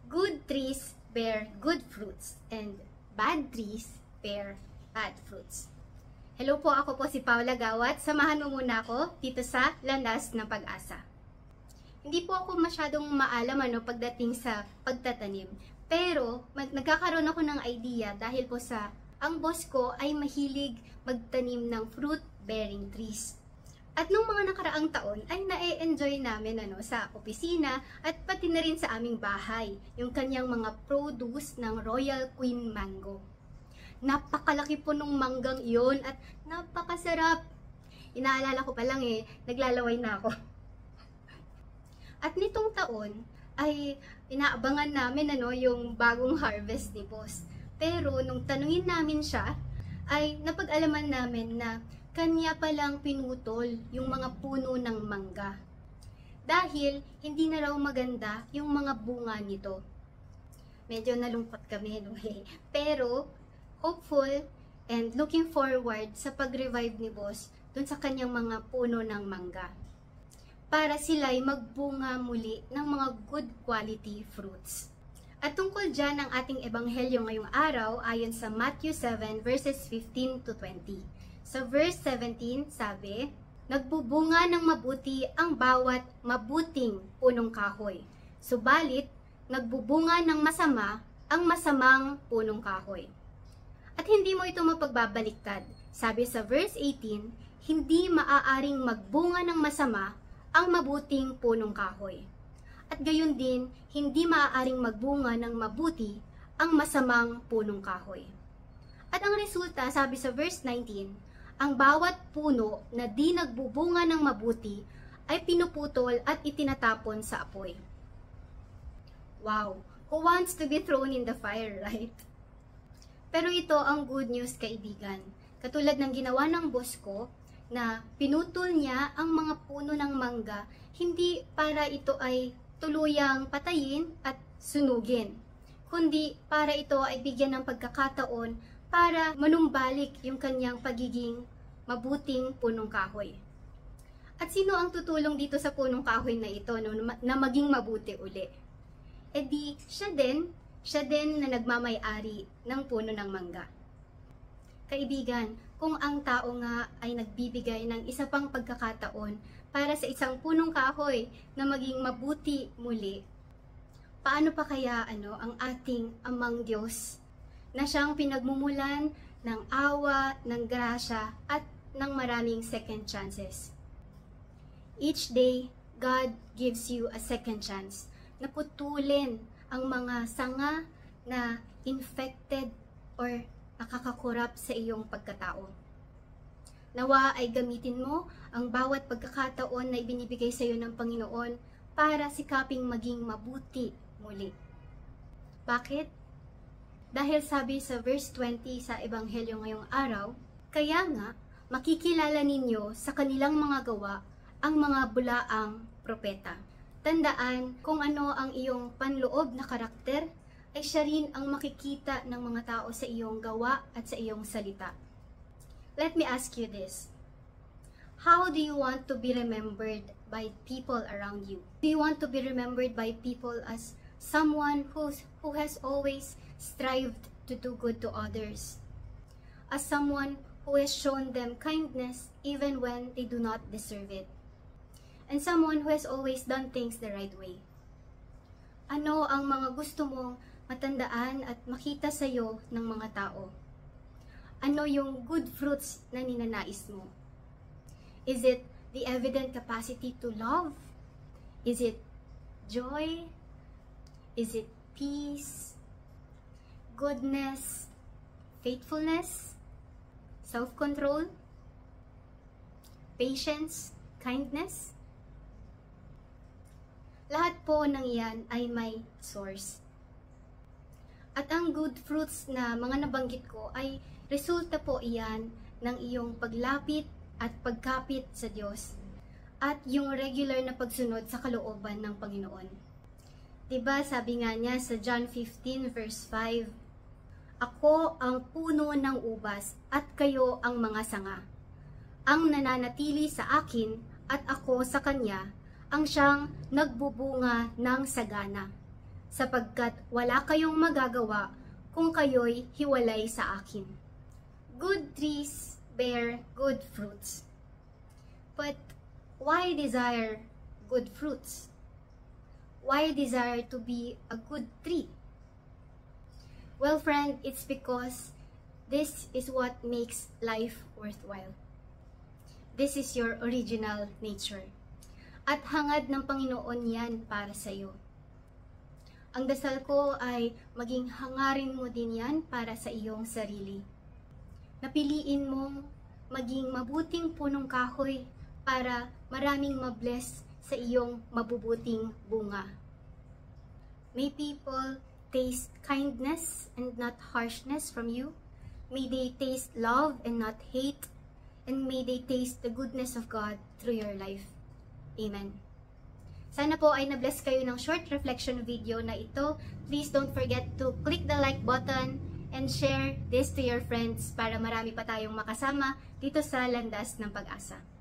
Good trees bear good fruits and bad trees bear bad fruits. Hello po, ako po si Paula Gawat. Samahan mo muna ako dito sa Landas ng Pag-asa. Hindi po ako masyadong maalam pagdating sa pagtatanim. Pero nagkakaroon ako ng idea dahil po sa ang boss ko ay mahilig magtanim ng fruit-bearing trees. At nung mga nakaraang taon ay na-enjoy namin sa opisina at pati na rin sa aming bahay yung kanyang mga produce ng Royal Queen Mango. Napakalaki po nung manggang iyon at napakasarap. Inaalala ko pa lang naglalaway na ako. At nitong taon ay inaabangan namin yung bagong harvest ni boss. Pero nung tanungin namin siya ay napag-alaman namin na kanya palang pinutol yung mga puno ng mangga. Dahil hindi na raw maganda yung mga bunga nito. Medyo nalungkot kami pero hopeful and looking forward sa pag-revive ni boss dun sa kanyang mga puno ng mangga. Para sila'y magbunga muli ng mga good quality fruits. At tungkol dyan ang ating ebanghelyo ngayong araw ayon sa Matthew 7 verses 15 to 20. Sa verse 17 sabi, nagbubunga ng mabuti ang bawat mabuting punong kahoy. Subalit, nagbubunga ng masama ang masamang punong kahoy. At hindi mo ito mapagbabaliktad. Sabi sa verse 18, hindi maaaring magbunga ng masama ang mabuting punong kahoy. At gayon din, hindi maaaring magbunga ng mabuti ang masamang punong kahoy. At ang resulta, sabi sa verse 19, ang bawat puno na di nagbubunga ng mabuti ay pinuputol at itinatapon sa apoy. Wow! Who wants to be thrown in the fire, right? Pero ito ang good news, kaibigan. Katulad ng ginawa ng boss ko, na pinutol niya ang mga puno ng mangga, hindi para ito ay tuluyang patayin at sunugin, kundi para ito ay bigyan ng pagkakataon para manumbalik yung kanyang pagiging mabuting punong kahoy. At sino ang tutulong dito sa punong kahoy na ito na maging mabuti uli? E di, siya din na nagmamay-ari ng puno ng mangga. Kaibigan, kung ang tao nga ay nagbibigay ng isa pang pagkakataon para sa isang punong kahoy na maging mabuti muli, paano pa kaya ang ating Amang Diyos na siyang pinagmumulan ng awa, ng grasya at ng maraming second chances? Each day, God gives you a second chance na putulin ang mga sanga na infected or nakakakurap sa iyong pagkatao. Nawa ay gamitin mo ang bawat pagkakataon na ibinibigay sa iyo ng Panginoon para sikaping maging mabuti muli. Bakit? Dahil sabi sa verse 20 sa Ebanghelyo ngayong araw, kaya nga makikilala ninyo sa kanilang mga gawa ang mga bulaang propeta. Tandaan kung ano ang iyong panloob na karakter, ay siya rin ang makikita ng mga tao sa iyong gawa at sa iyong salita. Let me ask you this. How do you want to be remembered by people around you? Do you want to be remembered by people as someone who has always strived to do good to others? As someone who has shown them kindness even when they do not deserve it? And someone who has always done things the right way? Ano ang mga gusto mong matandaan at makita sa iyo ng mga tao? Ano yung good fruits na ninanais mo? Is it the evident capacity to love? Is it joy? Is it peace? Goodness? Faithfulness? Self-control? Patience? Kindness? Lahat po ng iyan ay may source. At ang good fruits na mga nabanggit ko ay resulta po iyan ng iyong paglapit at pagkapit sa Diyos at yung regular na pagsunod sa kalooban ng Panginoon. Diba sabi nga niya sa John 15 verse 5, ako ang puno ng ubas at kayo ang mga sanga. Ang nananatili sa akin at ako sa kanya ang siyang nagbubunga ng sagana. sapagkat wala kayong magagawa kung kayo'y hiwalay sa akin. Good trees bear good fruits. But why desire good fruits? Why desire to be a good tree? Well, friend, it's because this is what makes life worthwhile. This is your original nature. At hangad ng Panginoon yan para sa iyo. Ang dasal ko ay maging hangarin mo din yan para sa iyong sarili. Napiliin mong maging mabuting punong kahoy para maraming mabless sa iyong mabubuting bunga. May people taste kindness and not harshness from you. May they taste love and not hate. And may they taste the goodness of God through your life. Amen. Sana po ay na-bless kayo ng short reflection video na ito. Please don't forget to click the like button and share this to your friends para marami pa tayong makasama dito sa Landas ng Pag-asa.